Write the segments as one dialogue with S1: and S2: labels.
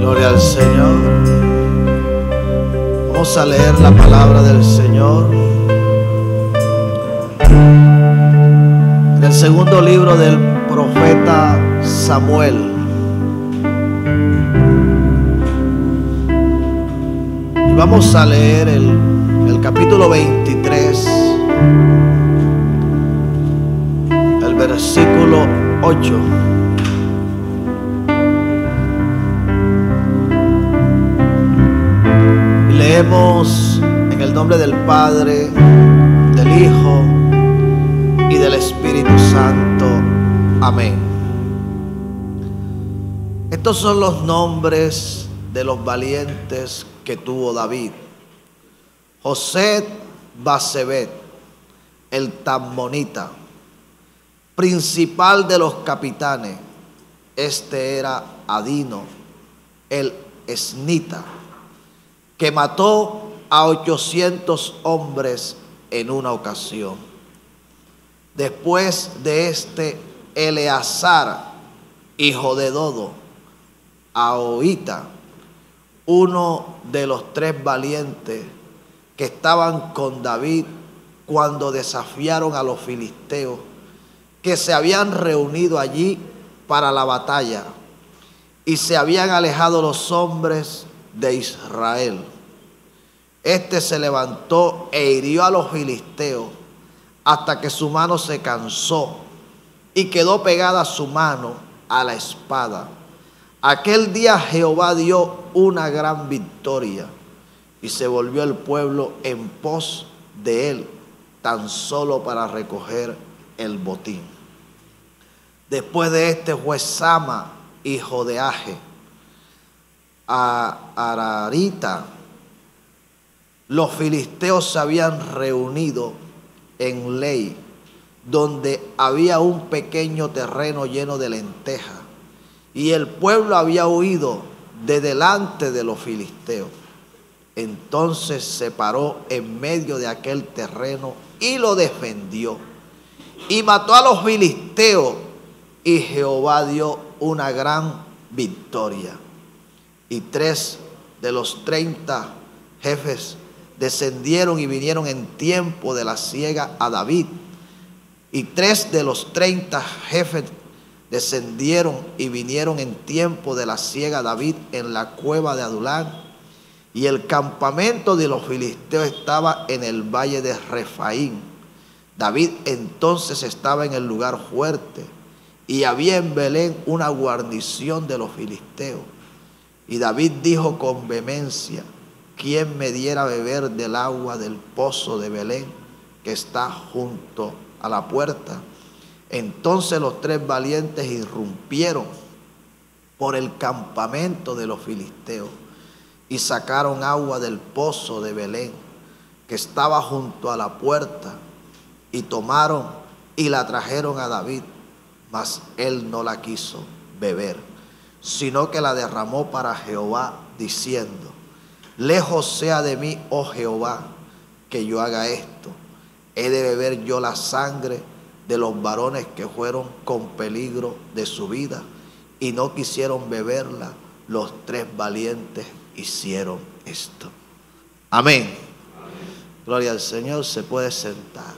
S1: Gloria al Señor. Vamos a leer la palabra del Señor en el segundo libro del profeta Samuel. Y vamos a leer el capítulo 23, el versículo 8. Leemos en el nombre del Padre, del Hijo y del Espíritu Santo. Amén. Estos son los nombres de los valientes que tuvo David: José-Basebet, el Tammonita, principal de los capitanes. Este era Adino, el Esnita, que mató a 800 hombres en una ocasión. Después de este, Eleazar, hijo de Dodo, Ahohita, uno de los 3 valientes que estaban con David cuando desafiaron a los filisteos, que se habían reunido allí para la batalla, y se habían alejado los hombres de Israel. Este se levantó e hirió a los filisteos hasta que su mano se cansó y quedó pegada su mano a la espada. Aquel día Jehová dio una gran victoria y se volvió el pueblo en pos de él, tan solo para recoger el botín. Después de este fue Sama, hijo de Age, a Ararita. Los filisteos se habían reunido en Lei, donde había un pequeño terreno lleno de lentejas, y el pueblo había huido de delante de los filisteos. Entonces se paró en medio de aquel terreno y lo defendió, y mató a los filisteos, y Jehová dio una gran victoria. Y 3 de los 30 jefes descendieron y vinieron en tiempo de la siega a David. Y 3 de los 30 jefes descendieron y vinieron en tiempo de la siega a David en la cueva de Adulán. Y el campamento de los filisteos estaba en el valle de Refaín. David entonces estaba en el lugar fuerte, y había en Belén una guarnición de los filisteos. Y David dijo con vehemencia: ¿quién me diera a beber del agua del pozo de Belén, que está junto a la puerta? Entonces los 3 valientes irrumpieron por el campamento de los filisteos y sacaron agua del pozo de Belén, que estaba junto a la puerta, y tomaron y la trajeron a David, mas él no la quiso beber, sino que la derramó para Jehová, diciendo: lejos sea de mí, oh Jehová, que yo haga esto. He de beber yo la sangre de los varones que fueron con peligro de su vida, y no quisieron beberla. Los 3 valientes hicieron esto. Amén. Amén. Gloria al Señor. Se puede sentar.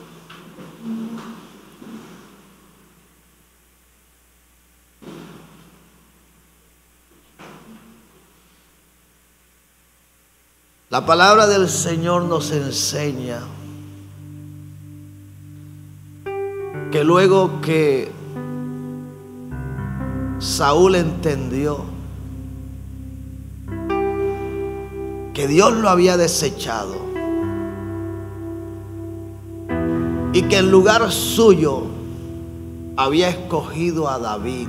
S1: La palabra del Señor nos enseña que luego que Saúl entendió que Dios lo había desechado y que en lugar suyo había escogido a David,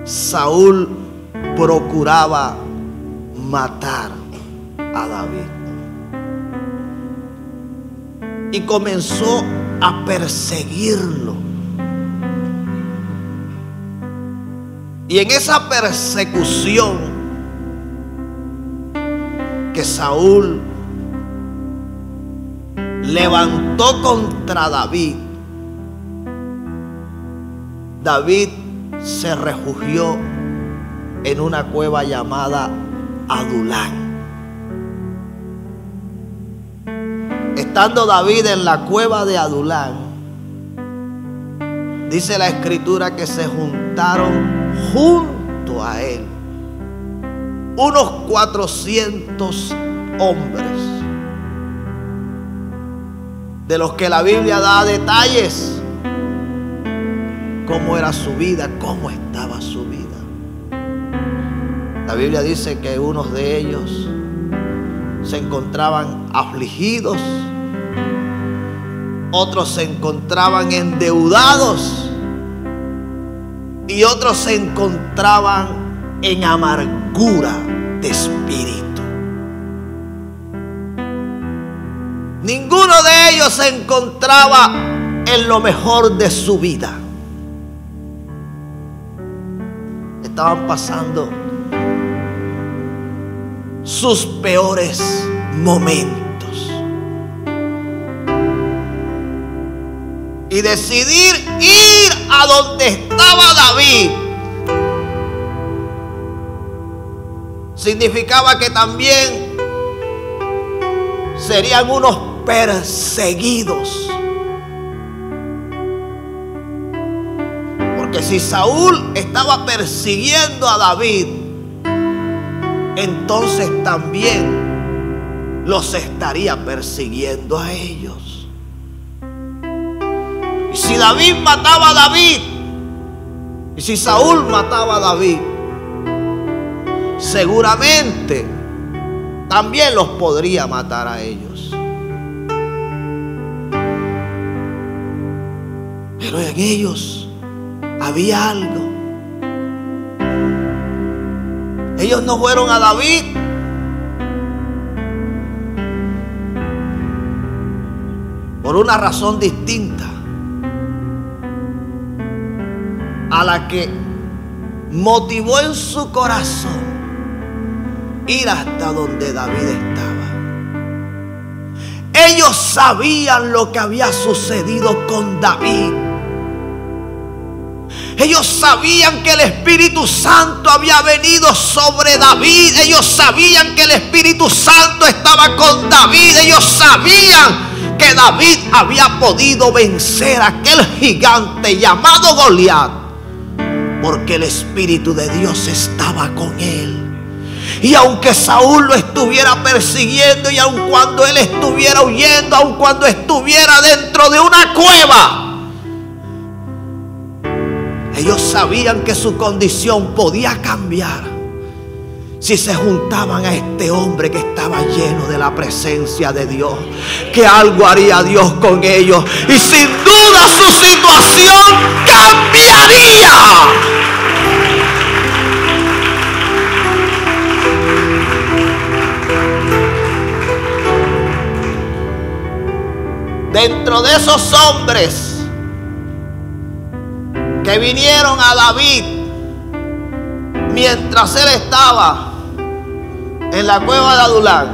S1: Saúl procuraba matar a David y comenzó a perseguirlo. Y en esa persecución que Saúl levantó contra David, David se refugió en una cueva llamada Adulán. Estando David en la cueva de Adulán, dice la escritura que se juntaron junto a él unos 400 hombres, de los que la Biblia da detalles, cómo era su vida, cómo estaba su vida. La Biblia dice que unos de ellos se encontraban afligidos, otros se encontraban endeudados y otros se encontraban en amargura de espíritu. Ninguno de ellos se encontraba en lo mejor de su vida. Estaban pasando sus peores momentos. Y decidir ir a donde estaba David significaba que también serían unos perseguidos. Porque si Saúl estaba persiguiendo a David, entonces también los estaría persiguiendo a ellos. Y si David mataba a David, y si Saúl mataba a David, seguramente también los podría matar a ellos. Pero en ellos había algo. Ellos no fueron a David por una razón distinta a la que motivó en su corazón ir hasta donde David estaba. Ellos sabían lo que había sucedido con David. Ellos sabían que el Espíritu Santo había venido sobre David. Ellos sabían que el Espíritu Santo estaba con David. Ellos sabían que David había podido vencer a aquel gigante llamado Goliat, porque el Espíritu de Dios estaba con él. Y aunque Saúl lo estuviera persiguiendo, y aun cuando él estuviera huyendo, aun cuando estuviera dentro de una cueva, ellos sabían que su condición podía cambiar si se juntaban a este hombre que estaba lleno de la presencia de Dios, que algo haría Dios con ellos y sin duda su situación cambiaría. Dentro de esos hombres que vinieron a David mientras él estaba en la cueva de Adulán,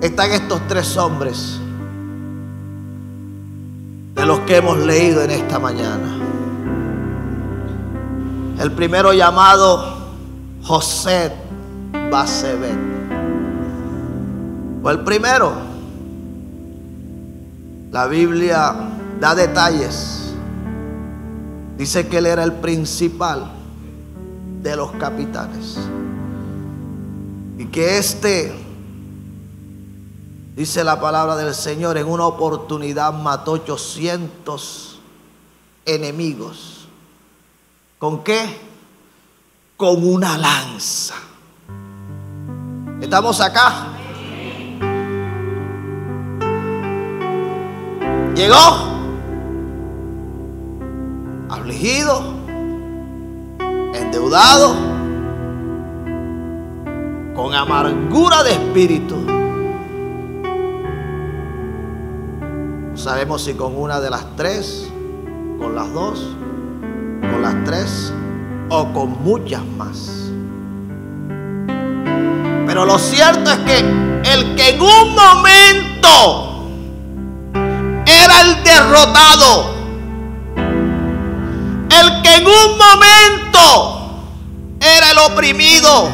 S1: están estos tres hombres de los que hemos leído en esta mañana. El primero, llamado José Basebet, fue el primero. La Biblia da detalles. Dice que él era el principal de los capitanes. Y que dice la palabra del Señor, en una oportunidad mató 800 enemigos. ¿Con qué? Con una lanza. ¿Estamos acá? Llegó afligido, endeudado, con amargura de espíritu. No sabemos si con una de las tres, con las dos, con las tres o con muchas más. Pero lo cierto es que el que en un momento era el derrotado, el que en un momento oprimido,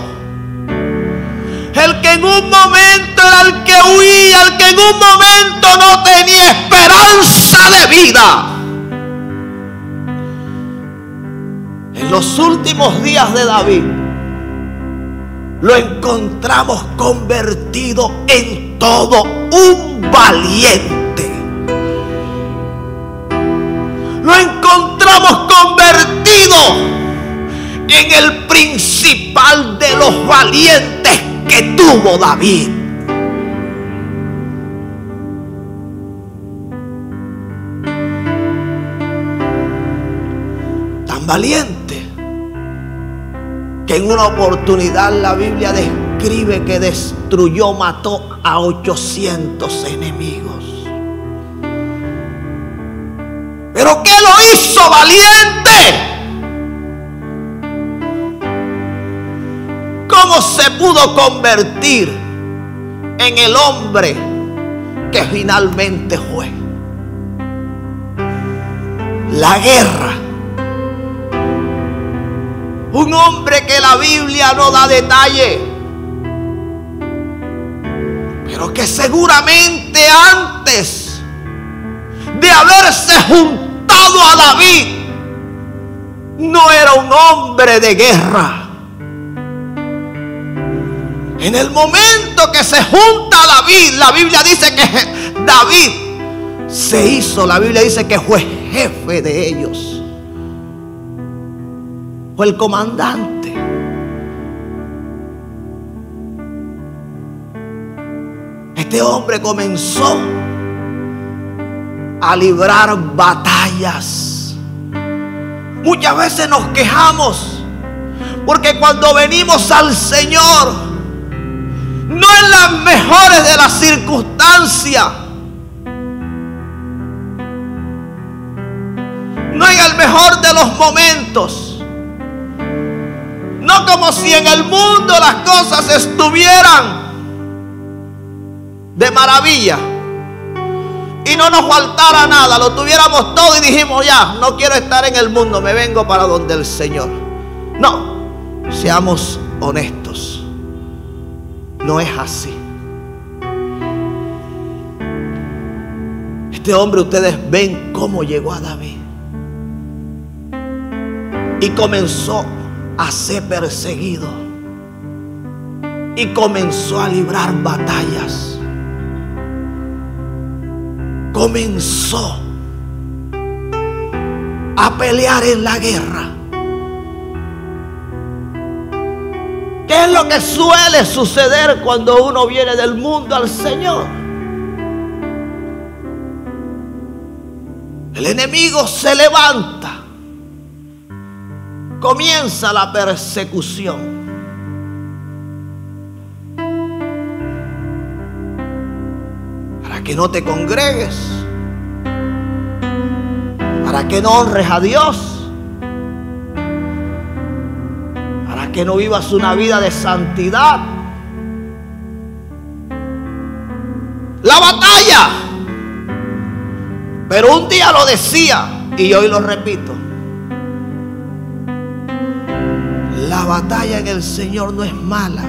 S1: el que en un momento era el que huía, el que en un momento no tenía esperanza de vida. En los últimos días de David lo encontramos convertido en todo un valiente. Lo encontramos convertido en el principal de los valientes que tuvo David. Tan valiente que en una oportunidad la Biblia describe que destruyó, mató a 800 enemigos. ¿Pero qué lo hizo valiente? ¿Cómo se pudo convertir en el hombre que finalmente fue? La guerra. Un hombre que la Biblia no da detalle, pero que seguramente antes de haberse juntado a David, no era un hombre de guerra. En el momento que se junta David, la Biblia dice que David se hizo, la Biblia dice que fue jefe de ellos. Fue el comandante. Este hombre comenzó a librar batallas. Muchas veces nos quejamos porque cuando venimos al Señor, no en las mejores de las circunstancias, no en el mejor de los momentos, no como si en el mundo las cosas estuvieran de maravilla y no nos faltara nada, lo tuviéramos todo y dijimos ya, no quiero estar en el mundo, me vengo para donde el Señor. No, seamos honestos, no es así. Este hombre, ustedes ven cómo llegó a David y comenzó a ser perseguido y comenzó a librar batallas. Comenzó a pelear en la guerra. ¿Qué es lo que suele suceder cuando uno viene del mundo al Señor? El enemigo se levanta. Comienza la persecución. Para que no te congregues, para que no honres a Dios, para que no vivas una vida de santidad. La batalla. Pero un día lo decía y hoy lo repito. La batalla en el Señor no es mala.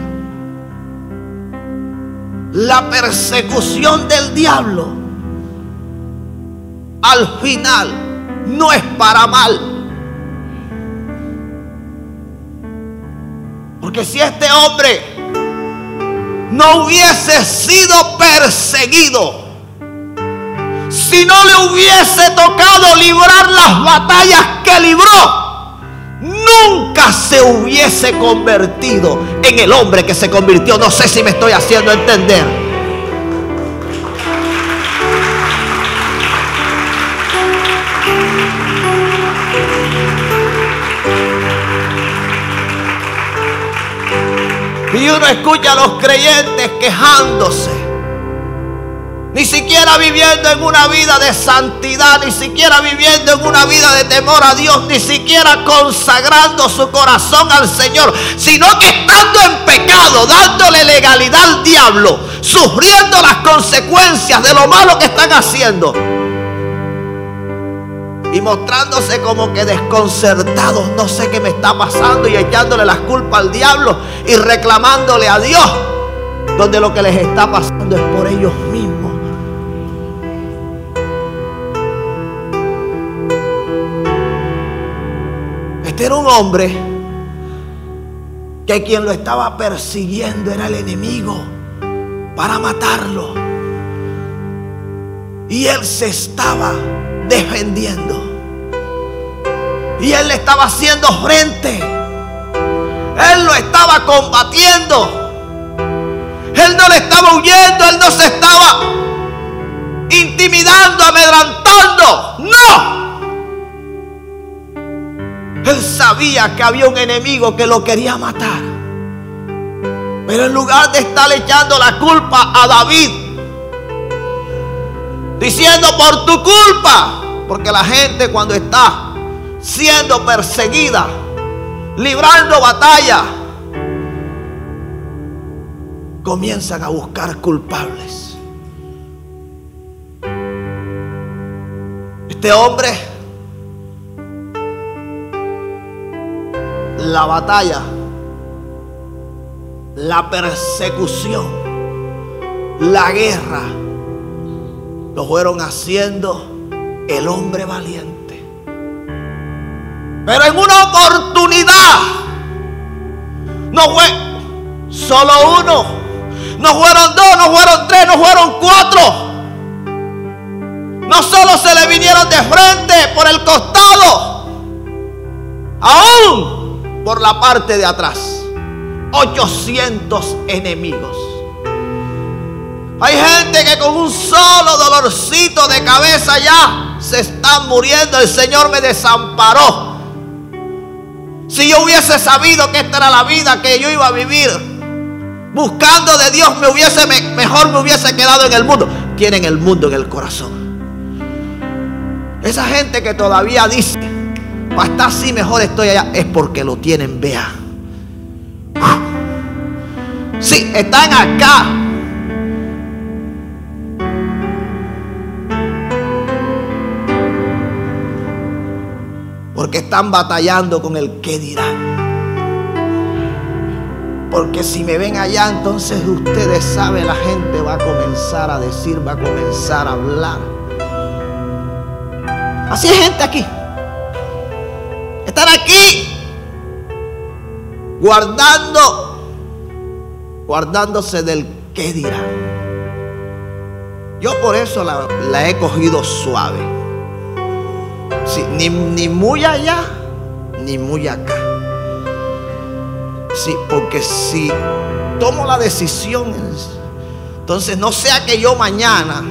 S1: La persecución del diablo al final no es para mal. Porque si este hombre no hubiese sido perseguido, si no le hubiese tocado librar las batallas que libró, nunca se hubiese convertido en el hombre que se convirtió. No sé si me estoy haciendo entender. Y uno escucha a los creyentes quejándose, ni siquiera viviendo en una vida de santidad, ni siquiera viviendo en una vida de temor a Dios, ni siquiera consagrando su corazón al Señor, sino que estando en pecado, dándole legalidad al diablo, sufriendo las consecuencias de lo malo que están haciendo. y mostrándose como que desconcertados, no sé qué me está pasando, y echándole las culpas al diablo y reclamándole a Dios, donde lo que les está pasando es por ellos mismos. Este era un hombre que quien lo estaba persiguiendo era el enemigo para matarlo, y él se estaba defendiendo, y él le estaba haciendo frente, él lo estaba combatiendo, él no le estaba huyendo, él no se estaba intimidando, amedrantando, no. Él sabía que había un enemigo que lo quería matar, pero en lugar de estar echando la culpa a David, diciendo por tu culpa, porque la gente cuando está siendo perseguida, librando batalla, comienzan a buscar culpables. Este hombre, la batalla, la persecución, la guerra, lo fueron haciendo el hombre valiente. Pero en una oportunidad, no fue solo uno, no fueron dos, no fueron tres, no fueron cuatro. No solo se le vinieron de frente por el costado, aún por la parte de atrás, 800 enemigos. Hay gente que con un solo dolorcito de cabeza ya se están muriendo. El Señor me desamparó. Si yo hubiese sabido que esta era la vida que yo iba a vivir, buscando de Dios, mejor me hubiese quedado en el mundo. Tienen el mundo en el corazón. Esa gente que todavía dice, para estar así mejor estoy allá, es porque lo tienen, vea. Sí, están acá, porque están batallando con el qué dirán. Porque si me ven allá, entonces ustedes saben, la gente va a comenzar a decir, va a comenzar a hablar. Así hay gente aquí. Están aquí guardándose del qué dirán. Yo por eso la he cogido suave. Sí, ni muy allá ni muy acá. Sí, porque si tomo la decisión, entonces no sea que yo mañana,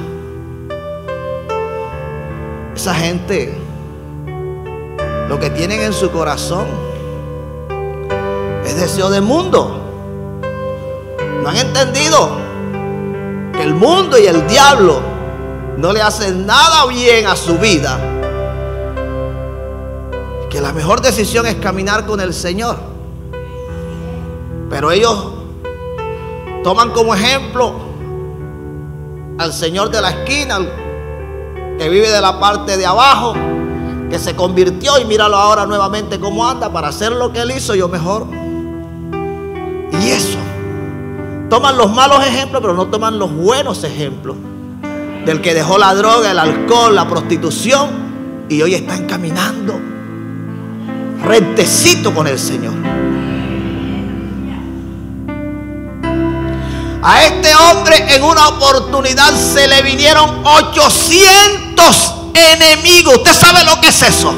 S1: esa gente, lo que tienen en su corazón es deseo del mundo. No han entendido que el mundo y el diablo no le hacen nada bien a su vida, que la mejor decisión es caminar con el Señor. Pero ellos toman como ejemplo al señor de la esquina, que vive de la parte de abajo, que se convirtió, y míralo ahora nuevamente cómo anda. Para hacer lo que él hizo, yo mejor. Y eso, toman los malos ejemplos, pero no toman los buenos ejemplos del que dejó la droga, el alcohol, la prostitución, y hoy están caminando rectecito con el Señor. A este hombre en una oportunidad se le vinieron 800 enemigos. ¿Usted sabe lo que es eso?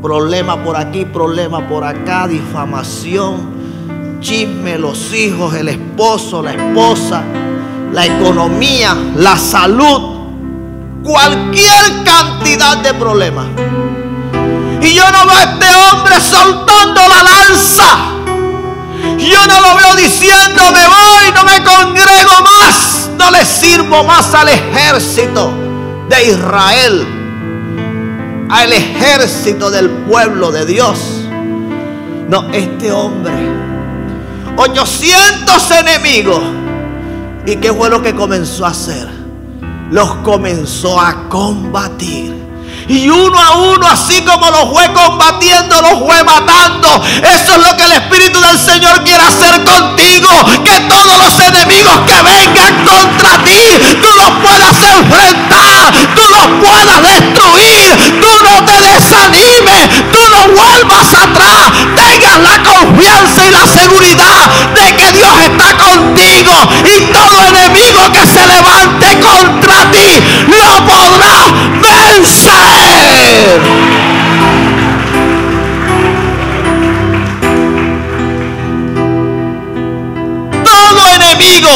S1: Problema por aquí, problema por acá, difamación, chisme, los hijos, el esposo, la esposa, la economía, la salud, cualquier cantidad de problemas. Y yo no veo a este hombre soltando la lanza. Yo no lo veo diciendo, me voy, no me congrego más, no le sirvo más al ejército de Israel, al ejército del pueblo de Dios. No, este hombre, 800 enemigos, ¿Y qué fue lo que comenzó a hacer? Los comenzó a combatir. Y uno a uno, así como los fue combatiendo, los fue matando. Eso es lo que el Espíritu del Señor quiere hacer contigo. Que todos los enemigos que vengan contra ti, tú los puedas enfrentar, tú los puedas destruir. Tú no te desanimes, tú no vuelvas atrás. Tengas la confianza y la seguridad de que Dios está contigo. Y todo enemigo que se levante contra ti, lo podrás vencer. Todo enemigo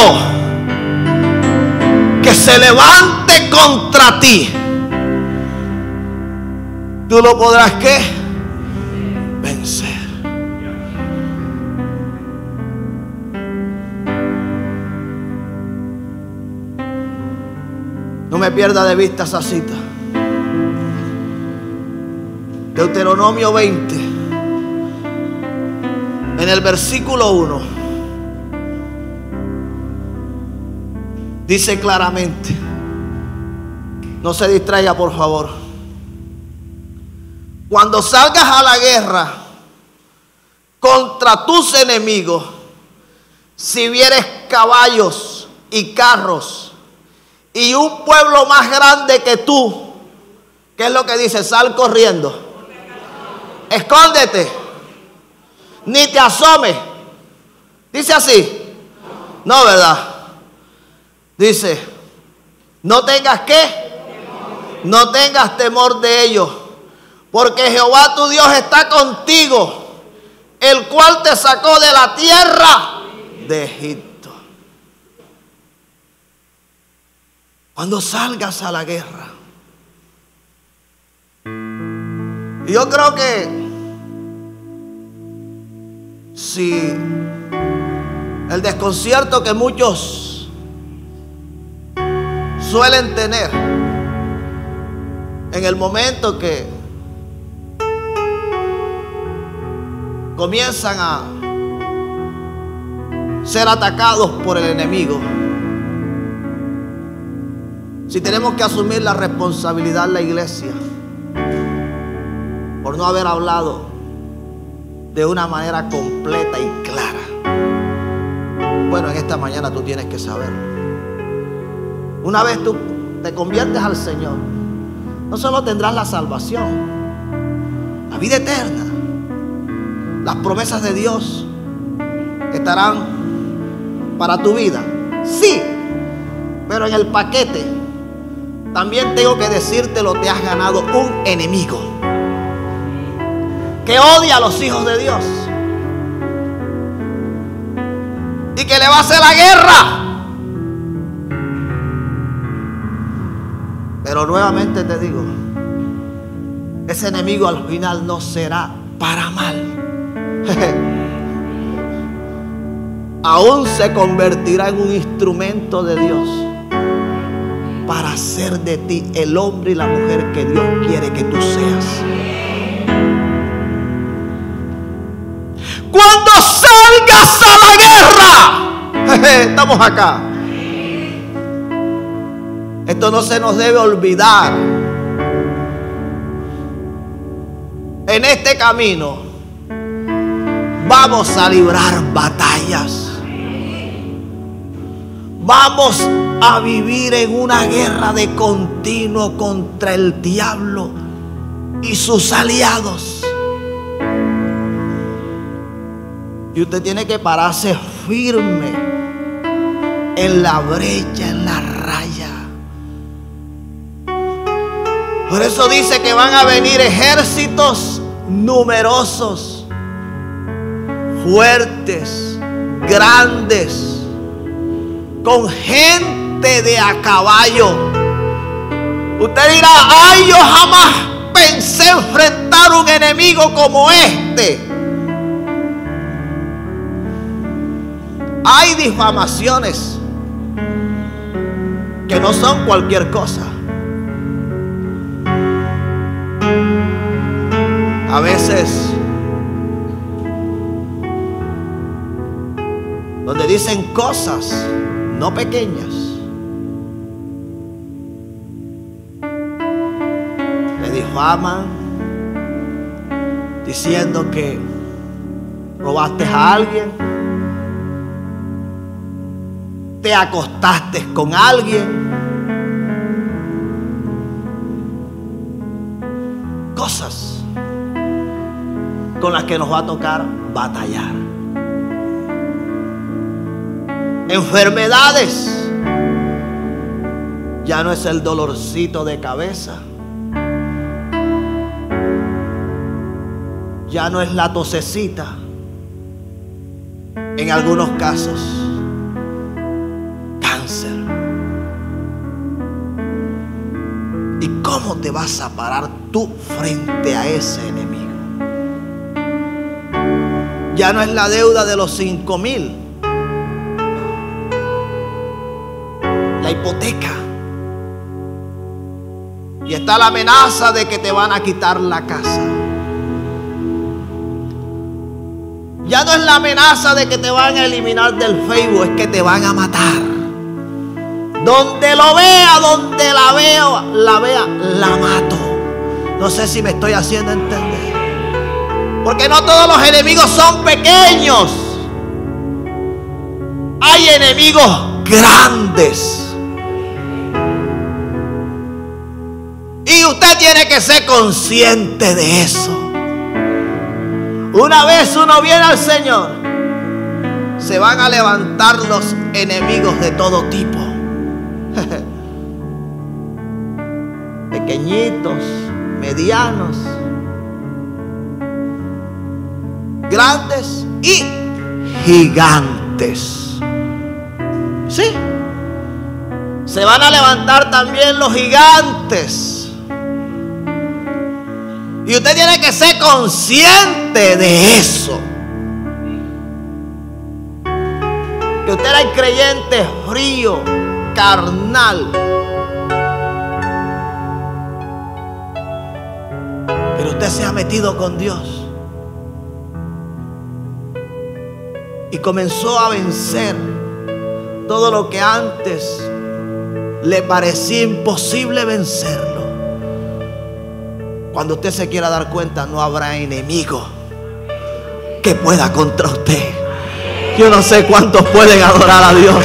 S1: que se levante contra ti, tú lo podrás ¿qué? Vencer. No me pierda de vista esa cita. Deuteronomio 20, en el versículo 1, dice claramente, no se distraiga por favor: cuando salgas a la guerra contra tus enemigos, si vieres caballos y carros y un pueblo más grande que tú, ¿qué es lo que dice? Sal corriendo. Escóndete, ni te asomes. Dice así. No, ¿verdad? Dice, no tengas ¿qué? No tengas temor de ellos, porque Jehová tu Dios está contigo, el cual te sacó de la tierra de Egipto. Cuando salgas a la guerra, yo creo que si el desconcierto que muchos suelen tener en el momento que comienzan a ser atacados por el enemigo, si tenemos que asumir la responsabilidad en la iglesia por no haber hablado de una manera completa y clara, bueno, en esta mañana tú tienes que saber. Una vez tú te conviertes al Señor, no solo tendrás la salvación, la vida eterna, las promesas de Dios estarán para tu vida, sí, pero en el paquete también tengo que decírtelo, te has ganado un enemigo que odia a los hijos de Dios y que le va a hacer la guerra. Pero nuevamente te digo, ese enemigo al final no será para mal. Aún se convertirá en un instrumento de Dios para hacer de ti el hombre y la mujer que Dios quiere que tú seas. Cuando salgas a la guerra, estamos acá. Esto no se nos debe olvidar. En este camino vamos a librar batallas. Vamos a vivir en una guerra de continuo contra el diablo y sus aliados. Y usted tiene que pararse firme en la brecha, en la raya. Por eso dice que van a venir ejércitos numerosos, fuertes, grandes, con gente de a caballo. Usted dirá, ay, yo jamás pensé enfrentar un enemigo como este. Hay difamaciones que no son cualquier cosa. A veces, donde dicen cosas no pequeñas. Le dijo a Amán, diciendo que robaste a alguien, te acostaste con alguien, cosas con las que nos va a tocar batallar. Enfermedades. Ya no es el dolorcito de cabeza, ya no es la tosecita. En algunos casos, cáncer. ¿Y cómo te vas a parar tú frente a ese enemigo? Ya no es la deuda de los 5,000, la hipoteca. Y está la amenaza de que te van a quitar la casa. Ya no es la amenaza de que te van a eliminar del Facebook, es que te van a matar. Donde lo vea, donde la vea, la mato. No sé si me estoy haciendo entender. Porque no todos los enemigos son pequeños. Hay enemigos grandes. Y usted tiene que ser consciente de eso. Una vez uno viene al Señor, se van a levantar los enemigos de todo tipo. Pequeñitos, medianos, grandes y gigantes. Sí, se van a levantar también los gigantes. Y usted tiene que ser consciente de eso. Que usted era el creyente frío, carnal. Pero usted se ha metido con Dios. Y comenzó a vencer todo lo que antes le parecía imposible vencerlo. Cuando usted se quiera dar cuenta, no habrá enemigo que pueda contra usted. Yo no sé cuántos pueden adorar a Dios.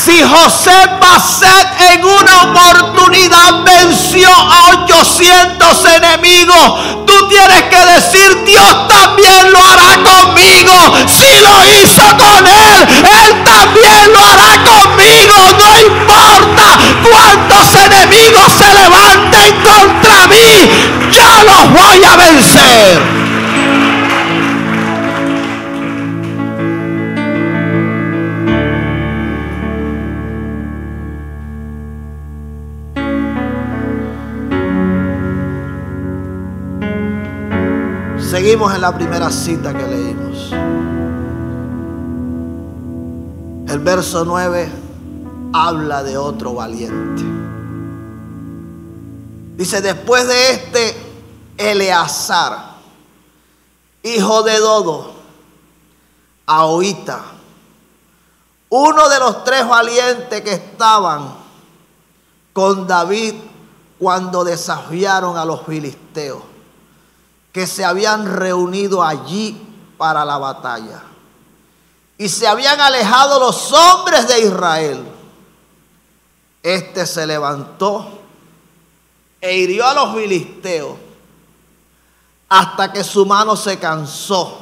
S1: Si José Baset en una oportunidad venció a 800 enemigos, tú tienes que decir: Dios también lo hará conmigo. Si lo hizo con él, él también lo hará conmigo. No importa cuántos enemigos se levanten contra mí, yo los voy a vencer. Seguimos en la primera cita que leímos. El verso 9 habla de otro valiente. Dice: después de este, Eleazar, hijo de Dodo, Ahohita, uno de los 3 valientes que estaban con David cuando desafiaron a los filisteos, que se habían reunido allí para la batalla. Y se habían alejado los hombres de Israel. Este se levantó e hirió a los filisteos hasta que su mano se cansó.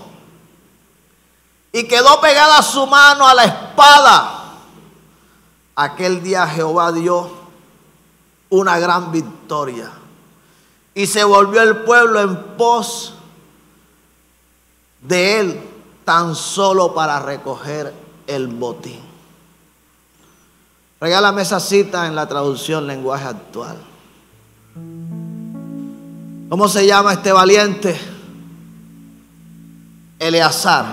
S1: Y quedó pegada su mano a la espada. Aquel día Jehová dio una gran victoria. Y se volvió el pueblo en pos de él, tan solo para recoger el botín. Regálame esa cita en la traducción lenguaje actual. ¿Cómo se llama este valiente? Eleazar.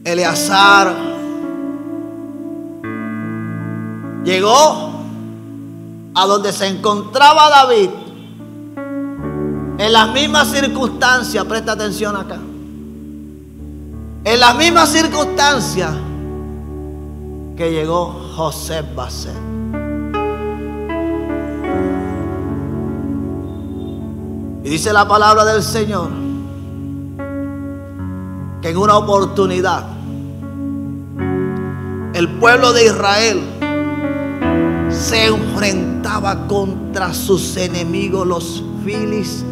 S1: Eleazar llegó a donde se encontraba David, en las mismas circunstancias, presta atención acá, en las mismas circunstancias que llegó José Basset. Y dice la palabra del Señor que en una oportunidad el pueblo de Israel se enfrentaba contra sus enemigos, los filisteos.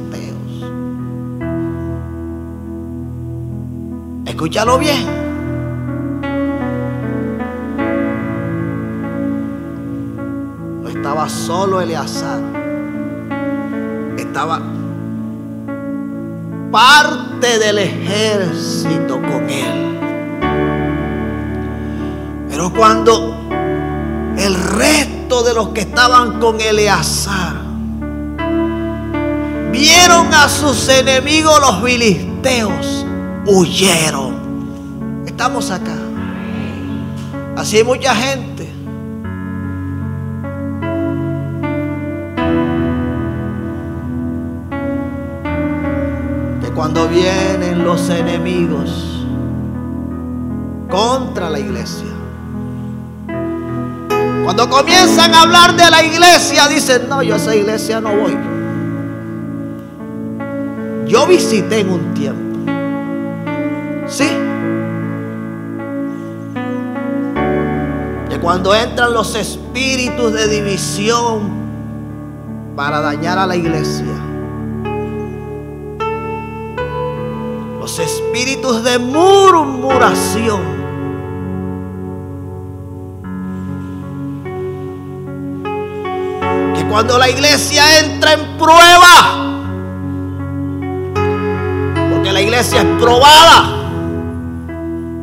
S1: Escúchalo bien. No estaba solo Eleazar, estaba parte del ejército con él. Pero cuando el resto de los que estaban con Eleazar vieron a sus enemigos los filisteos, huyeron. Estamos acá. Así hay mucha gente que cuando vienen los enemigos contra la iglesia, cuando comienzan a hablar de la iglesia, dicen: no, yo a esa iglesia no voy. Yo visité en un tiempo. Sí. Que cuando entran los espíritus de división para dañar a la iglesia, los espíritus de murmuración, que cuando la iglesia entra en prueba, porque la iglesia es probada,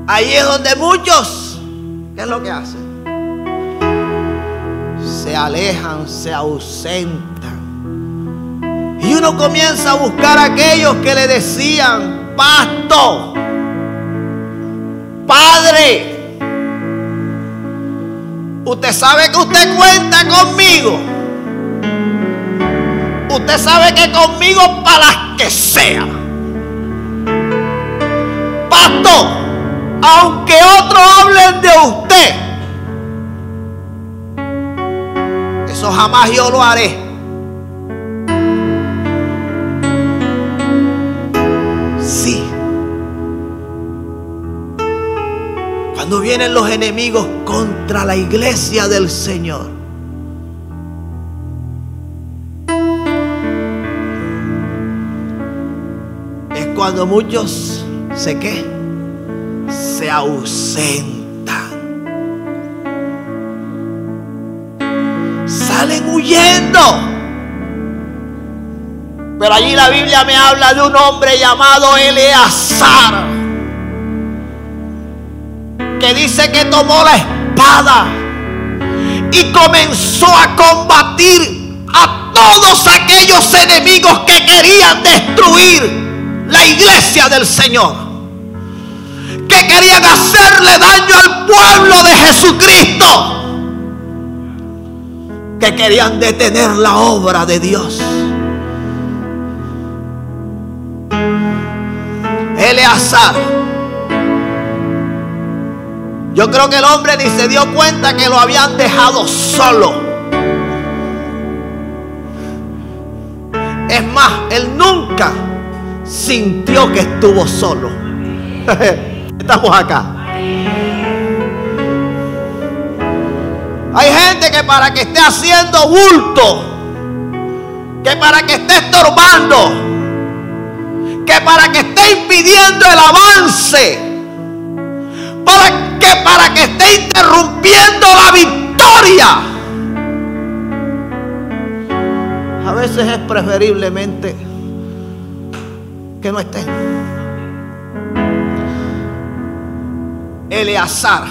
S1: ahí es donde muchos, ¿qué es lo que hacen? Se alejan, se ausentan. Y uno comienza a buscar a aquellos que le decían: pastor, padre, usted sabe que usted cuenta conmigo. Usted sabe que conmigo para las que sea. Pastor, aunque otros hablen de usted, eso jamás yo lo haré. Sí. Cuando vienen los enemigos contra la iglesia del Señor, es cuando muchos se ausentan, salen huyendo. Pero allí la Biblia me habla de un hombre llamado Eleazar, que dice que tomó la espada y comenzó a combatir a todos aquellos enemigos que querían destruir la iglesia del Señor, que querían hacerle daño al pueblo de Jesucristo, que querían detener la obra de Dios. Eleazar, yo creo que el hombre ni se dio cuenta que lo habían dejado solo. Es más, él nunca sintió que estuvo solo. Estamos acá. Hay gente que para que esté haciendo bulto, que para que esté estorbando, que para que esté impidiendo el avance, para que esté interrumpiendo la victoria, a veces es preferiblemente que no estén. Eleazar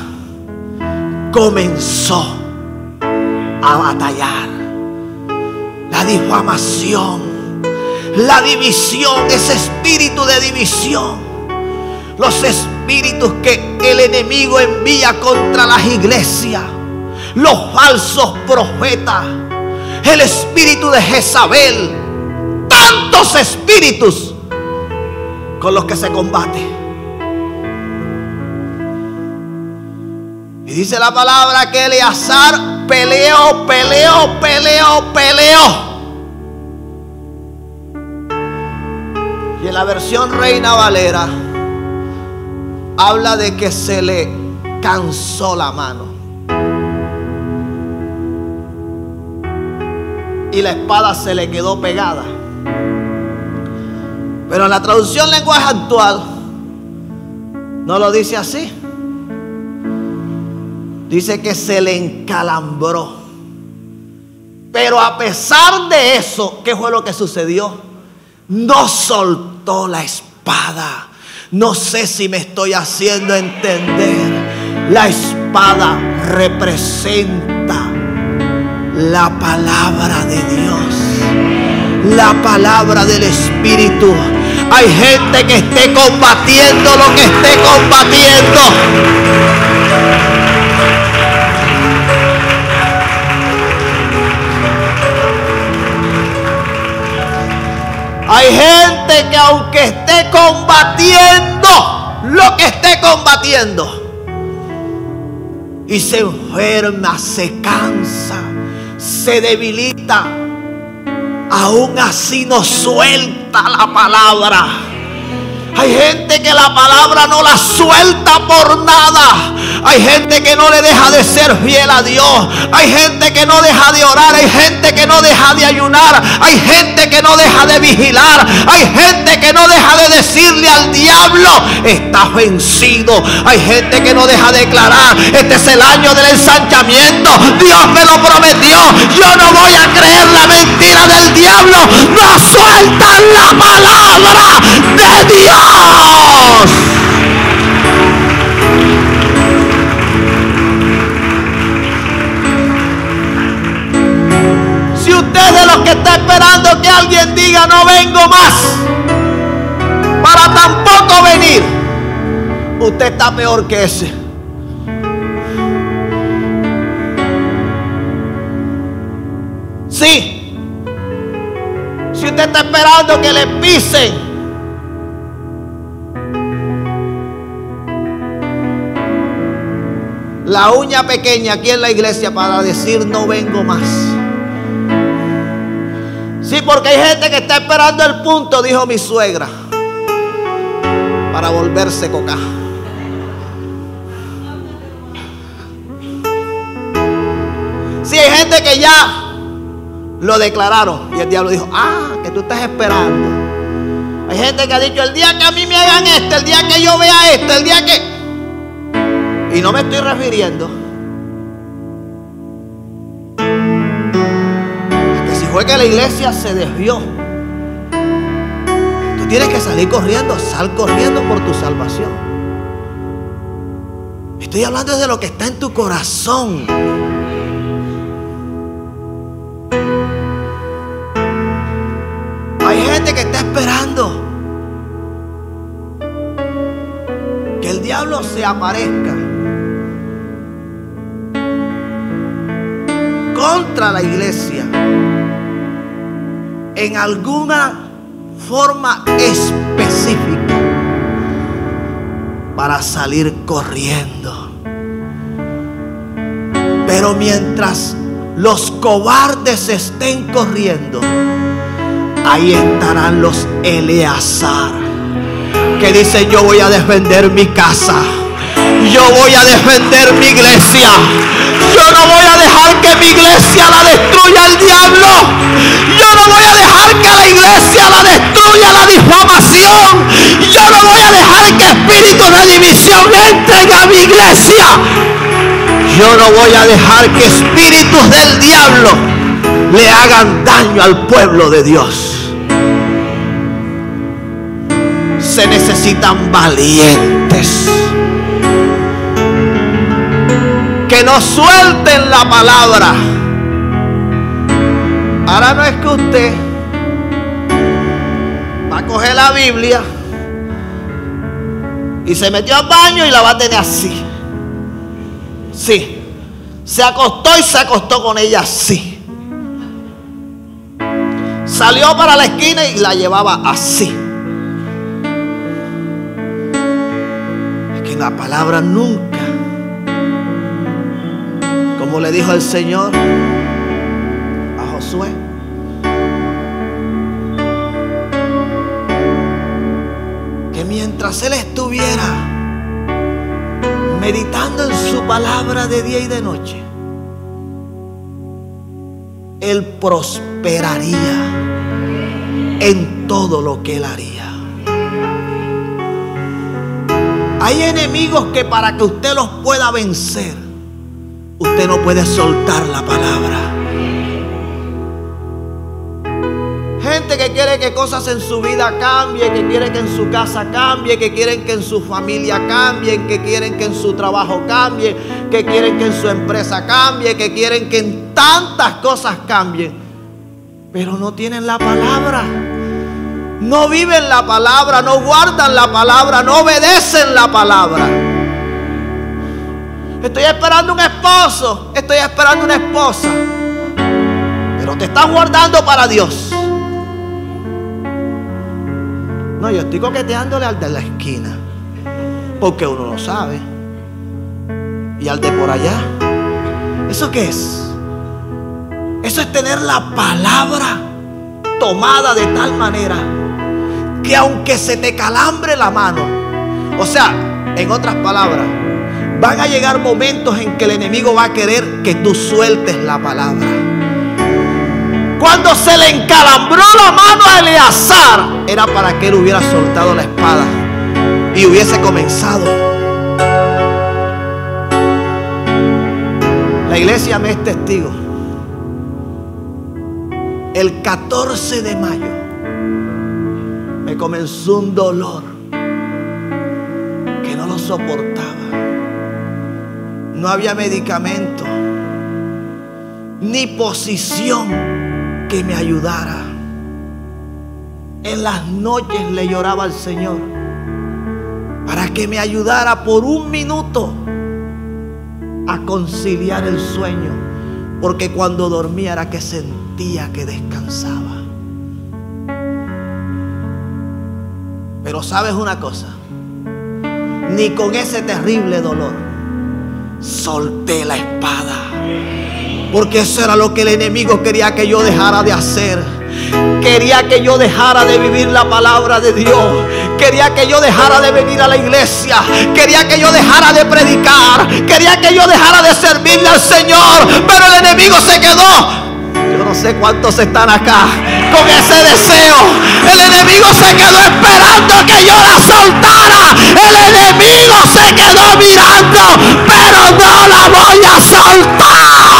S1: comenzó a batallar la difamación, la división, ese espíritu de división, los espíritus que el enemigo envía contra las iglesias, los falsos profetas, el espíritu de Jezabel, tantos espíritus con los que se combate. Y dice la palabra que Eleazar peleó. Y en la versión Reina Valera habla de que se le cansó la mano y la espada se le quedó pegada. Pero en la traducción lenguaje actual no lo dice así. Dice que se le encalambró. Pero a pesar de eso, ¿qué fue lo que sucedió? No soltó la espada. No sé si me estoy haciendo entender. La espada representa la palabra de Dios, la palabra del Espíritu. Hay gente que esté combatiendo lo que esté combatiendo. Hay gente que aunque esté combatiendo lo que esté combatiendo y se enferma, se cansa, se debilita, aún así no suelta la palabra. Hay gente que la palabra no la suelta por nada. Hay gente que no le deja de ser fiel a Dios. Hay gente que no deja de orar. Hay gente que no deja de ayunar. Hay gente que no deja de vigilar. Hay gente que no deja de decirle al diablo: está vencido. Hay gente que no deja de declarar: este es el año del ensanchamiento. Dios me lo prometió. Yo no voy a creer la mentira del diablo. No sueltan la palabra de Dios. Si usted es de los que está esperando que alguien diga: no vengo más, para tampoco venir, usted está peor que ese. Sí, si usted está esperando que le pisen la uña pequeña aquí en la iglesia para decir: no vengo más. Sí, porque hay gente que está esperando el punto, dijo mi suegra, para volverse coca. Sí, hay gente que ya lo declararon y el diablo dijo: que tú estás esperando. Hay gente que ha dicho: el día que a mí me hagan esto, el día que yo vea esto, el día que... Y no me estoy refiriendo a que si fue que la iglesia se desvió, tú tienes que salir corriendo. Sal corriendo por tu salvación. Estoy hablando de lo que está en tu corazón. Hay gente que está esperando que el diablo se aparezca contra la iglesia en alguna forma específica para salir corriendo. Pero mientras los cobardes estén corriendo, ahí estarán los Eleazar que dicen: yo voy a defender mi casa, yo voy a defender mi iglesia, yo no voy a dejar que mi iglesia la destruya el diablo, yo no voy a dejar que la iglesia la destruya la difamación, yo no voy a dejar que espíritus de división entren a mi iglesia, yo no voy a dejar que espíritus del diablo le hagan daño al pueblo de Dios. Se necesitan valientes que no suelten la palabra. Ahora no es que usted va a coger la Biblia y se metió al baño y la va a tener así. Sí, se acostó y se acostó con ella así. Salió para la esquina y la llevaba así. Es que la palabra nunca, como le dijo el Señor a Josué, que mientras él estuviera meditando en su palabra de día y de noche, él prosperaría en todo lo que él haría. Hay enemigos que para que usted los pueda vencer, usted no puede soltar la palabra. Gente que quiere que cosas en su vida cambien, que quiere que en su casa cambie, que quieren que en su familia cambien, que quieren que en su trabajo cambie, que quieren que en su empresa cambie, que quieren que en tantas cosas cambien, pero no tienen la palabra, no viven la palabra, no guardan la palabra, no obedecen la palabra. Estoy esperando un esposo, estoy esperando una esposa, pero te estás guardando para Dios. No, yo estoy coqueteándole al de la esquina, porque uno lo sabe. Y al de por allá, ¿eso qué es? Eso es tener la palabra tomada de tal manera que aunque se te calambre la mano, o sea, en otras palabras, van a llegar momentos en que el enemigo va a querer que tú sueltes la palabra. Cuando se le encalambró la mano a Eleazar, era para que él hubiera soltado la espada y hubiese comenzado. La iglesia me es testigo. El 14 de mayo me comenzó un dolor que no lo soportaba. No había medicamento ni posición que me ayudara. En las noches le lloraba al Señor para que me ayudara por un minuto a conciliar el sueño, porque cuando dormía era que sentía que descansaba. Pero sabes una cosa, ni con ese terrible dolor solté la espada, porque eso era lo que el enemigo quería que yo dejara de hacer. Quería que yo dejara de vivir la palabra de Dios. Quería que yo dejara de venir a la iglesia. Quería que yo dejara de predicar. Quería que yo dejara de servirle al Señor. Pero el enemigo se quedó. Yo no sé cuántos están acá con ese deseo. El enemigo se quedó esperando que yo la soltara. El enemigo se quedó mirando, pero no la voy a soltar.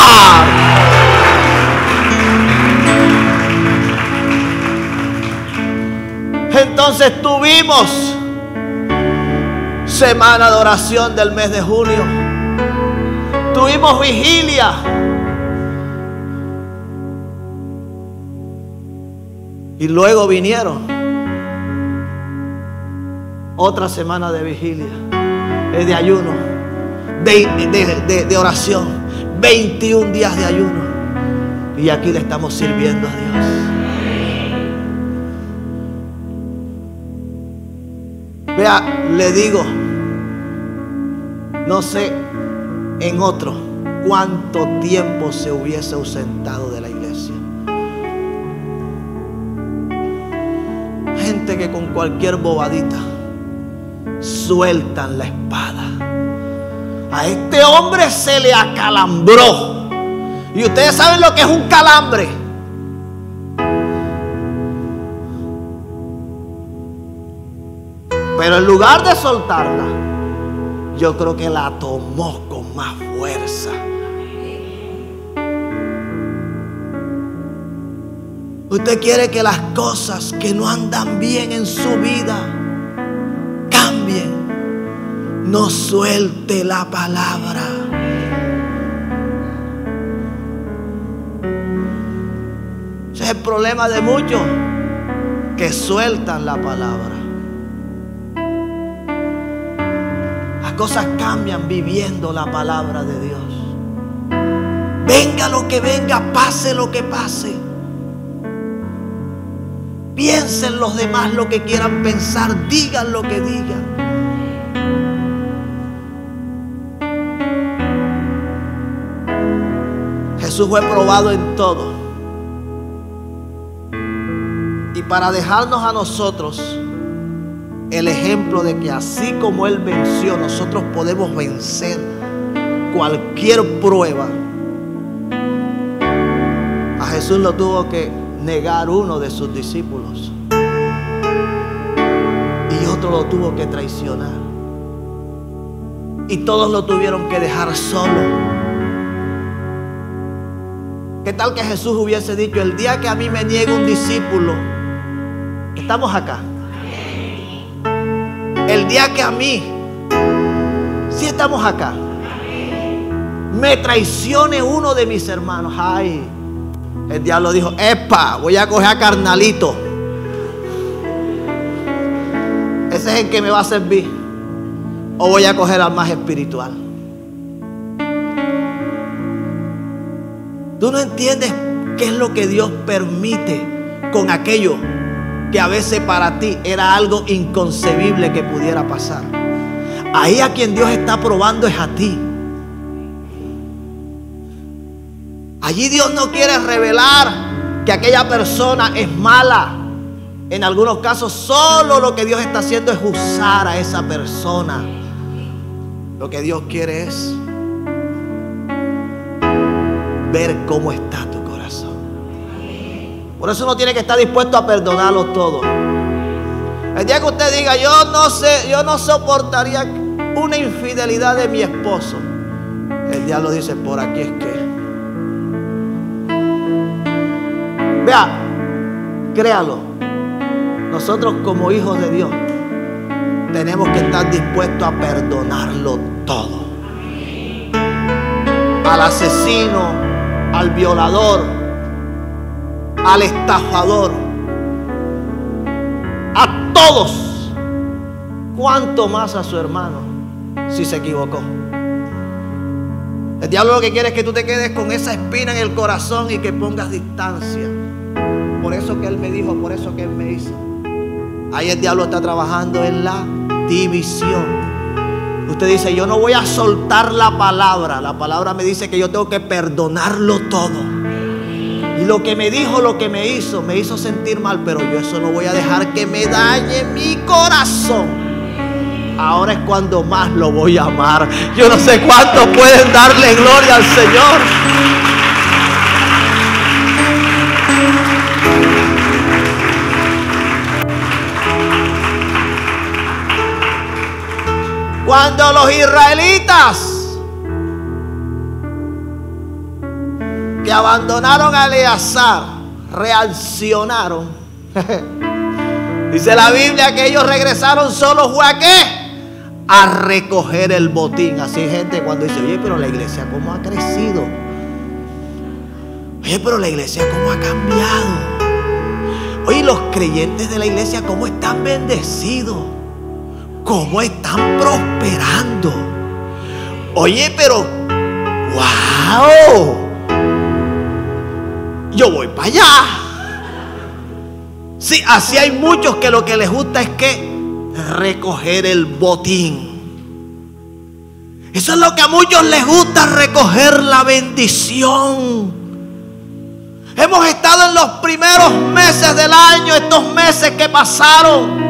S1: Entonces tuvimos semana de oración del mes de junio. Tuvimos vigilia. Y luego vinieron otra semana de vigilia, de ayuno, de oración, 21 días de ayuno. Y aquí le estamos sirviendo a Dios. Vea, le digo, no sé en otro cuánto tiempo se hubiese ausentado de la iglesia. Gente que con cualquier bobadita sueltan la espada. A este hombre se le acalambró. Y ustedes saben lo que es un calambre. Pero en lugar de soltarla, yo creo que la tomó con más fuerza. Usted quiere que las cosas que no andan bien en su vida cambien. No suelte la palabra. Ese es el problema de muchos que sueltan la palabra. Las cosas cambian viviendo la palabra de Dios. Venga lo que venga, pase lo que pase. Piensen los demás lo que quieran pensar, digan lo que digan. Jesús fue probado en todo. Y para dejarnos a nosotros el ejemplo de que así como Él venció, nosotros podemos vencer cualquier prueba. A Jesús lo tuvo que negar uno de sus discípulos. Y otro lo tuvo que traicionar. Y todos lo tuvieron que dejar solo. ¿Qué tal que Jesús hubiese dicho: el día que a mí me niegue un discípulo, estamos acá? El día que a mí, sí estamos acá, me traicione uno de mis hermanos, ay, el diablo dijo: epa, voy a coger a carnalito. Ese es el que me va a servir. O voy a coger al más espiritual. Tú no entiendes qué es lo que Dios permite con aquello que a veces para ti era algo inconcebible que pudiera pasar. Ahí a quien Dios está probando es a ti. Allí Dios no quiere revelar que aquella persona es mala. En algunos casos solo lo que Dios está haciendo es usar a esa persona. Lo que Dios quiere es ver cómo está tu corazón. Por eso uno tiene que estar dispuesto a perdonarlo todo. El día que usted diga: yo no sé, yo no soportaría una infidelidad de mi esposo, el diablo dice: por aquí es que. Vea, créalo, nosotros como hijos de Dios tenemos que estar dispuestos a perdonarlo todo. Al asesino, al violador, al estafador, a todos. ¿Cuánto más a su hermano si se equivocó? El diablo lo que quiere es que tú te quedes con esa espina en el corazón y que pongas distancia. Por eso que Él me dijo, por eso que Él me hizo. Ahí el diablo está trabajando en la división. Usted dice: yo no voy a soltar la palabra. La palabra me dice que yo tengo que perdonarlo todo. Y lo que me dijo, lo que me hizo sentir mal. Pero yo eso no voy a dejar que me dañe mi corazón. Ahora es cuando más lo voy a amar. Yo no sé cuántos pueden darle gloria al Señor. Cuando los israelitas que abandonaron a Eleazar reaccionaron, dice la Biblia que ellos regresaron solo fue ¿a qué? A recoger el botín. Así hay gente cuando dice: oye, pero la iglesia cómo ha crecido, oye, pero la iglesia cómo ha cambiado, oye, los creyentes de la iglesia cómo están bendecidos, cómo están prosperando. Oye, pero wow, yo voy para allá. Sí, así hay muchos que lo que les gusta es que recoger el botín. Eso es lo que a muchos les gusta, recoger la bendición. Hemos estado en los primeros meses del año, estos meses que pasaron,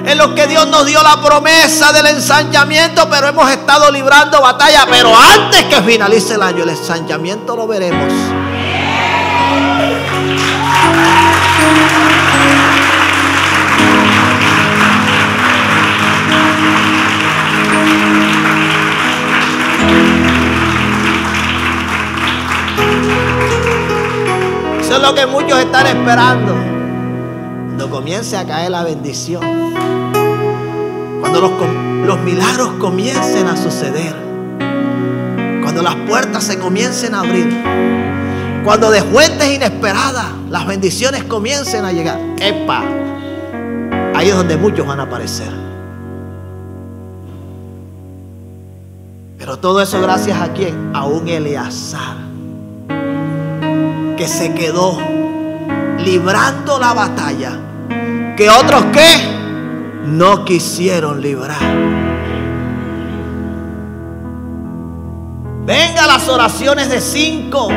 S1: en los que Dios nos dio la promesa del ensanchamiento, pero hemos estado librando batalla. Pero antes que finalice el año, el ensanchamiento lo veremos. Eso es lo que muchos están esperando. Cuando comience a caer la bendición, cuando los milagros comiencen a suceder, cuando las puertas se comiencen a abrir, cuando de fuentes inesperadas las bendiciones comiencen a llegar, ¡epa! Ahí es donde muchos van a aparecer. Pero todo eso gracias a ¿quién? A un Eleazar que se quedó librando la batalla que otros ¿qué? No quisieron librar. Venga las oraciones de 5.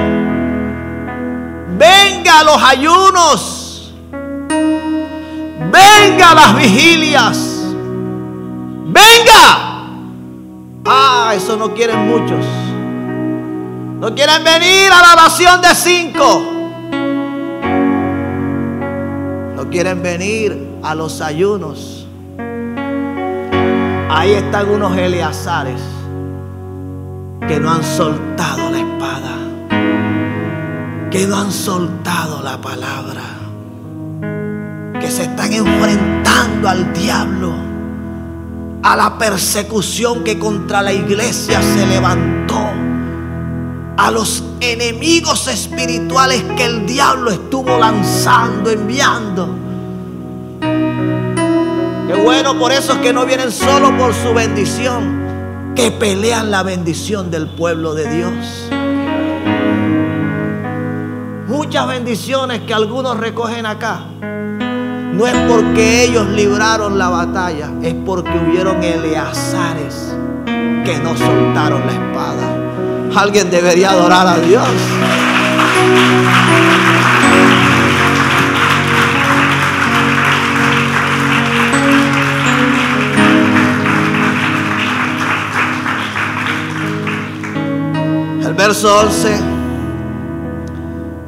S1: Venga los ayunos. Venga las vigilias. Venga. Eso no quieren muchos. No quieren venir a la oración de 5. No quieren venir a los ayunos. Ahí están unos Eleazares que no han soltado la espada, que no han soltado la palabra, que se están enfrentando al diablo, a la persecución que contra la iglesia se levantó, a los enemigos espirituales que el diablo estuvo lanzando, enviando. Qué bueno, por eso es que no vienen solo por su bendición, que pelean la bendición del pueblo de Dios. Muchas bendiciones que algunos recogen acá no es porque ellos libraron la batalla, es porque hubieron Eleazares que no soltaron la espada. Alguien debería adorar a Dios. El verso 11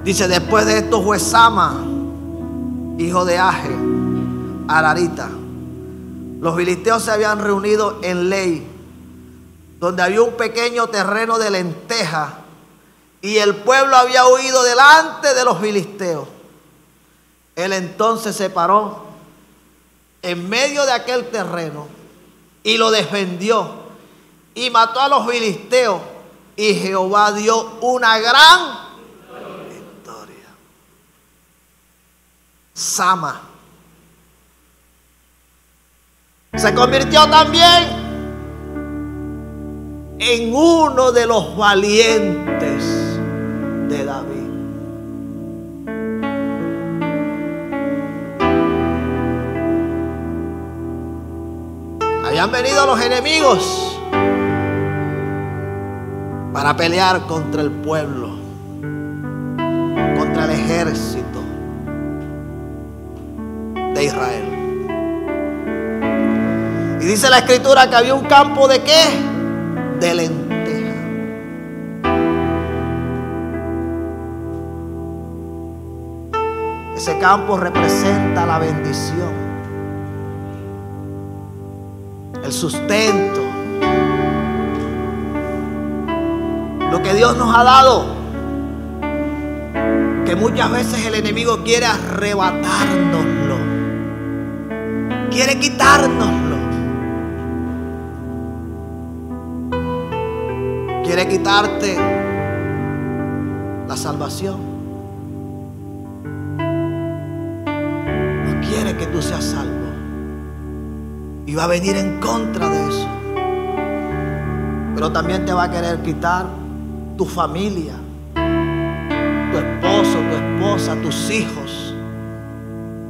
S1: dice: después de esto Huesama, hijo de Age, Ararita, los filisteos se habían reunido en Lei, donde había un pequeño terreno de lenteja, y el pueblo había huido delante de los filisteos. Él entonces se paró en medio de aquel terreno y lo defendió y mató a los filisteos, y Jehová dio una gran victoria. Sama se convirtió también en uno de los valientes de David. Habían venido los enemigos para pelear contra el pueblo, contra el ejército de Israel. Y dice la escritura que había un campo de ¿qué? De lenteja. Ese campo representa la bendición, el sustento, lo que Dios nos ha dado, que muchas veces el enemigo quiere arrebatárnoslo, quiere quitárnoslo, quiere quitarte la salvación, no quiere que tú seas salvo, y va a venir en contra de eso. Pero también te va a querer quitar tu familia, tu esposo, tu esposa, tus hijos,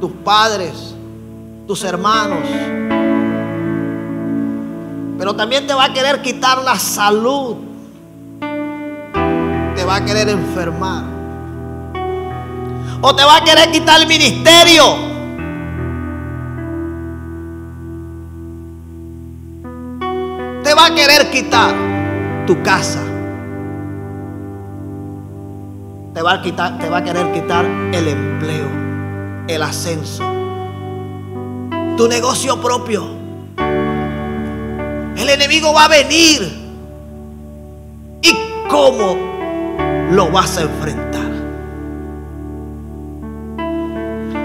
S1: tus padres, tus hermanos. Pero también te va a querer quitar la salud, te va a querer enfermar, o te va a querer quitar el ministerio. Te va a querer quitar tu casa. Te va a querer quitar el empleo, el ascenso, tu negocio propio. El enemigo va a venir. ¿Y cómo lo vas a enfrentar?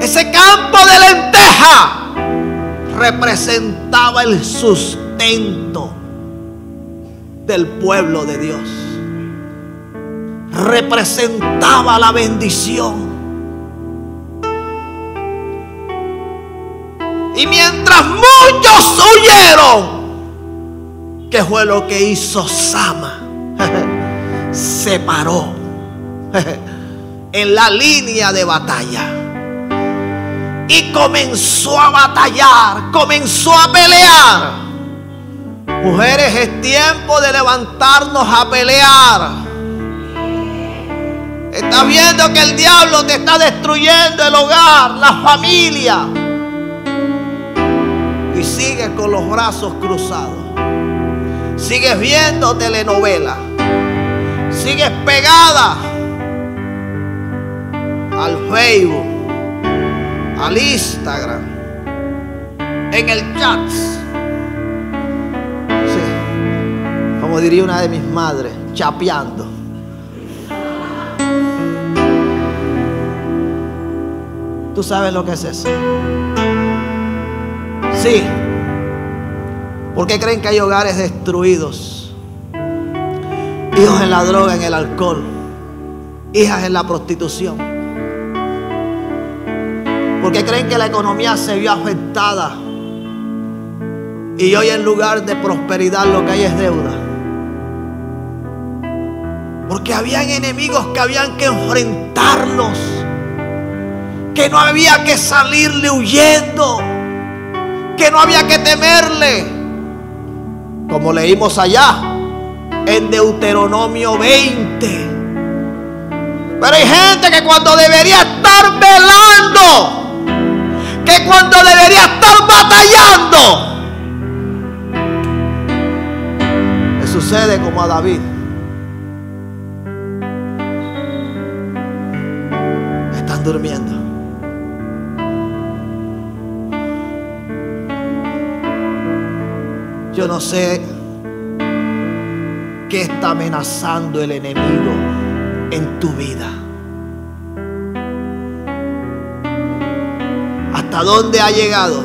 S1: Ese campo de lenteja representaba el sustento del pueblo de Dios, representaba la bendición. Y mientras muchos huyeron, ¿qué fue lo que hizo Sama? Se paró en la línea de batalla y comenzó a batallar, comenzó a pelear. Mujeres, es tiempo de levantarnos a pelear. Estás viendo que el diablo te está destruyendo el hogar, la familia, y sigues con los brazos cruzados. Sigues viendo telenovela, sigues pegada al Facebook, al Instagram, en el chat. Sí, como diría una de mis madres, chapeando. ¿Tú sabes lo que es eso? Sí. ¿Por qué creen que hay hogares destruidos? Hijos en la droga, en el alcohol, hijas en la prostitución. ¿Por qué creen que la economía se vio afectada? Y hoy en lugar de prosperidad lo que hay es deuda. Porque habían enemigos que habían que enfrentarlos, que no había que salirle huyendo, que no había que temerle. Como leímos allá en Deuteronomio 20. Pero hay gente que cuando debería estar velando, que cuando debería estar batallando, le sucede como a David. Están durmiendo. Yo no sé qué está amenazando el enemigo en tu vida. ¿Hasta dónde ha llegado?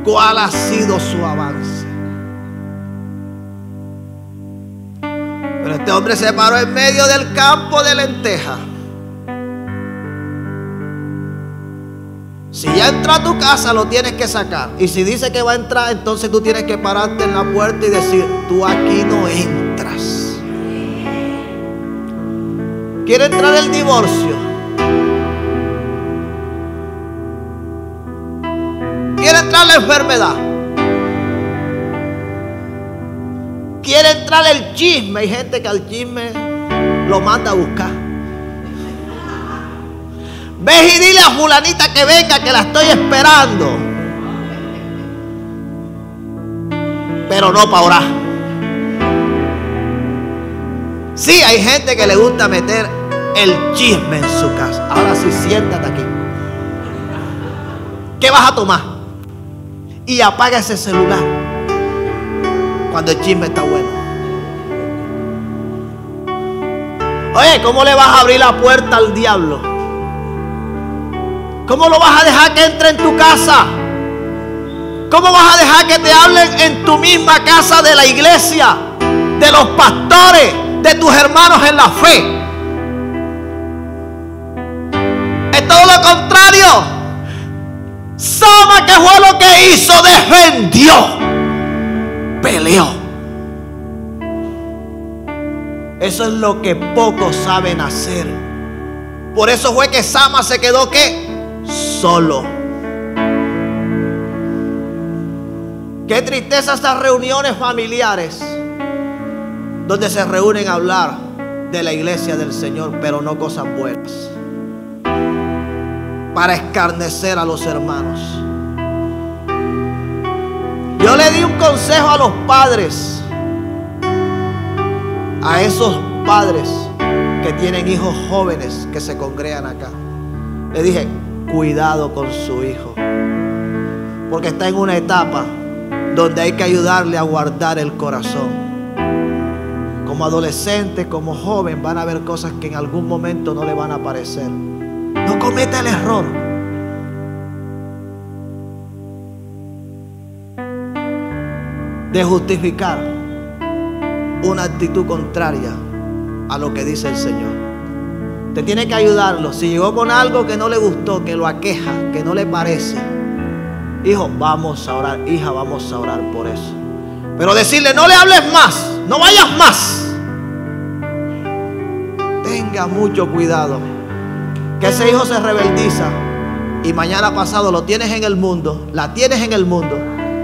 S1: ¿Cuál ha sido su avance? Pero este hombre se paró en medio del campo de lentejas. Si ya entró a tu casa, lo tienes que sacar. Y si dice que va a entrar, entonces tú tienes que pararte en la puerta y decir: tú aquí no entras. ¿Quiere entrar el divorcio? ¿Quiere entrar la enfermedad? ¿Quiere entrar el chisme? Hay gente que al chisme lo manda a buscar. Ves y dile a fulanita que venga, que la estoy esperando. Pero no para orar. Sí, hay gente que le gusta meter el chisme en su casa. Ahora sí, siéntate aquí. ¿Qué vas a tomar? Y apaga ese celular cuando el chisme está bueno. Oye, ¿cómo le vas a abrir la puerta al diablo? ¿Cómo lo vas a dejar que entre en tu casa? ¿Cómo vas a dejar que te hablen en tu misma casa de la iglesia, de los pastores, de tus hermanos en la fe? Es todo lo contrario. Sama, ¿qué fue lo que hizo? Defendió, peleó. Eso es lo que pocos saben hacer. Por eso fue que Sama se quedó ¿qué? Solo. Qué tristeza estas reuniones familiares donde se reúnen a hablar de la iglesia del Señor, pero no cosas buenas, para escarnecer a los hermanos. Yo le di un consejo a los padres, a esos padres que tienen hijos jóvenes que se congregan acá. Le dije: cuidado con su hijo, porque está en una etapa donde hay que ayudarle a guardar el corazón. Como adolescente, como joven, van a haber cosas que en algún momento no le van a parecer. No cometa el error de justificar una actitud contraria a lo que dice el Señor. Te tiene que ayudarlo. Si llegó con algo que no le gustó, que lo aqueja, que no le parece, hijo, vamos a orar. Hija, vamos a orar por eso. Pero decirle: no le hables más, no vayas más. Tenga mucho cuidado. que ese hijo se rebeldiza y mañana pasado lo tienes en el mundo, la tienes en el mundo,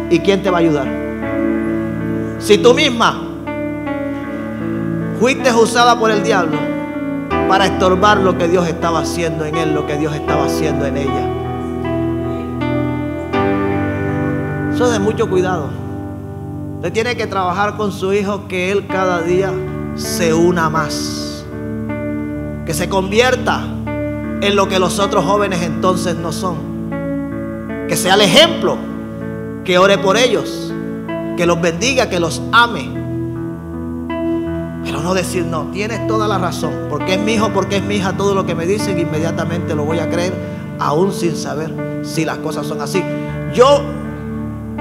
S1: ¿y quién te va a ayudar? Si tú misma fuiste usada por el diablo para estorbar lo que Dios estaba haciendo en él, lo que Dios estaba haciendo en ella. Eso es de mucho cuidado. Usted tiene que trabajar con su hijo, que él cada día se una más, que se convierta en lo que los otros jóvenes entonces no son, que sea el ejemplo, que ore por ellos, que los bendiga, que los ame, pero no decir no, tienes toda la razón, porque es mi hijo, porque es mi hija, todo lo que me dicen inmediatamente lo voy a creer, aún sin saber si las cosas son así. Yo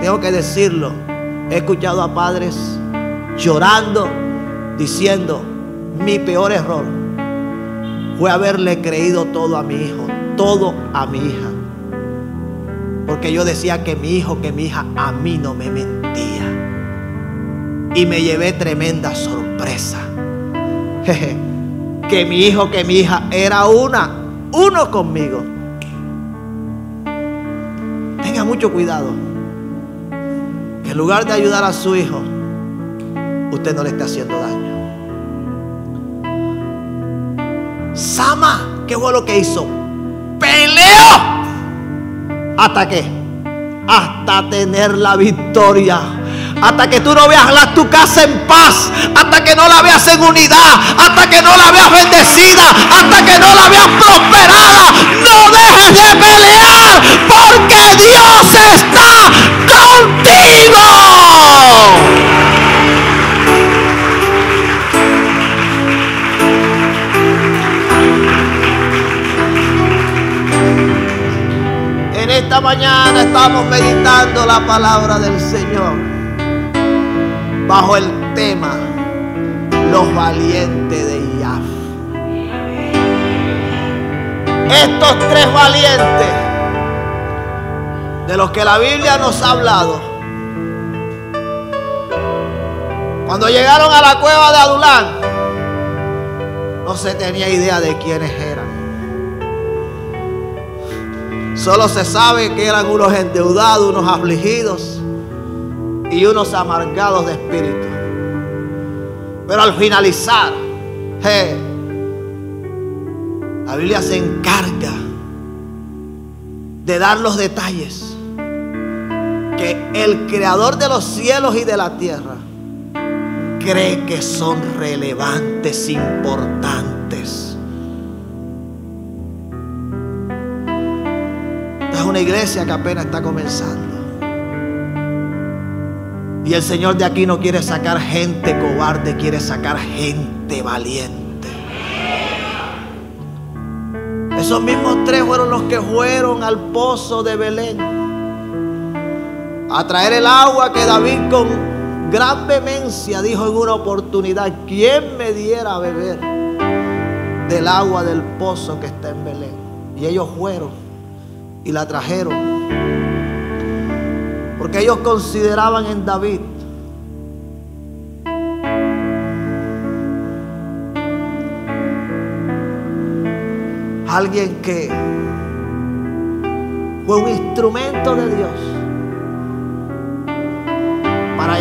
S1: tengo que decirlo, he escuchado a padres llorando, diciendo: mi peor error fue haberle creído todo a mi hijo, todo a mi hija, porque yo decía que mi hijo, que mi hija a mí no me mentía, y me llevé tremenda sorpresa. Que mi hijo, que mi hija era uno conmigo. Tenga mucho cuidado, que en lugar de ayudar a su hijo, usted no le está haciendo daño. Sama, ¿qué fue lo que hizo? Peleó. ¿Hasta qué? Hasta tener la victoria. Hasta que tú no veas tu casa en paz, hasta que no la veas en unidad, hasta que no la veas bendecida, hasta que no la veas prosperada. No dejes de pelear, porque Dios está contigo. En esta mañana estamos meditando la palabra del Señor bajo el tema los valientes de Iaf. Estos tres valientes de los que la Biblia nos ha hablado, cuando llegaron a la cueva de Adulán, no se tenía idea de quiénes eran. Solo se sabe que eran unos endeudados, unos afligidos y unos amargados de espíritu. Pero al finalizar, la Biblia se encarga de dar los detalles que el creador de los cielos y de la tierra cree que son relevantes, importantes. Esta es una iglesia que apenas está comenzando. Y el Señor de aquí no quiere sacar gente cobarde, quiere sacar gente valiente. Esos mismos tres fueron los que fueron al pozo de Belén a traer el agua que David con gran vehemencia dijo en una oportunidad: ¿quién me diera a beber del agua del pozo que está en Belén? Y ellos fueron y la trajeron, porque ellos consideraban en David alguien que fue un instrumento de Dios para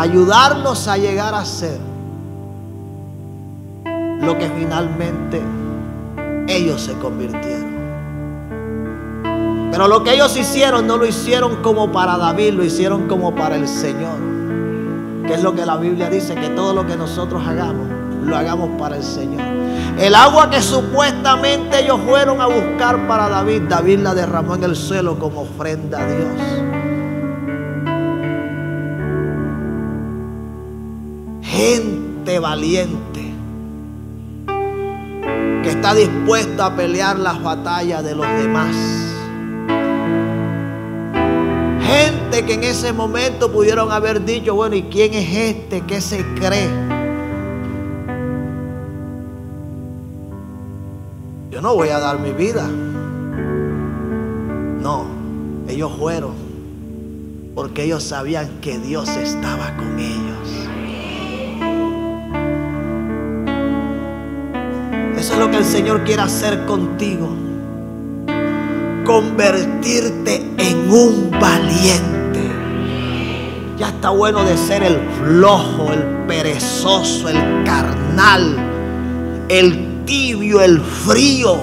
S1: ayudarlos a llegar a ser lo que finalmente ellos se convirtieron. Pero lo que ellos hicieron no lo hicieron como para David, lo hicieron como para el Señor, que es lo que la Biblia dice, que todo lo que nosotros hagamos, lo hagamos para el Señor. El agua que supuestamente ellos fueron a buscar para David, David la derramó en el suelo como ofrenda a Dios. Gente valiente que está dispuesta a pelear las batallas de los demás. Gente que en ese momento pudieron haber dicho: bueno, ¿y quién es este? ¿Qué se cree? Yo no voy a dar mi vida. No, ellos fueron porque ellos sabían que Dios estaba con ellos. Eso es lo que el Señor quiere hacer contigo. Convertirte en un valiente. Ya está bueno de ser el flojo, el perezoso, el carnal, el tibio, el frío.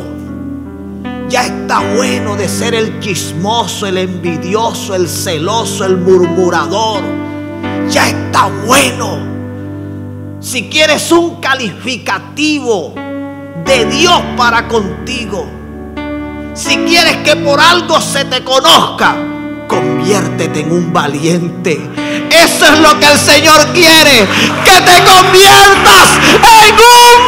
S1: Ya está bueno de ser el chismoso, el envidioso, el celoso, el murmurador. Ya está bueno. Si quieres un calificativo de Dios para contigo, si quieres que por algo se te conozca, conviértete en un valiente. Eso es lo que el Señor quiere, que te conviertas en un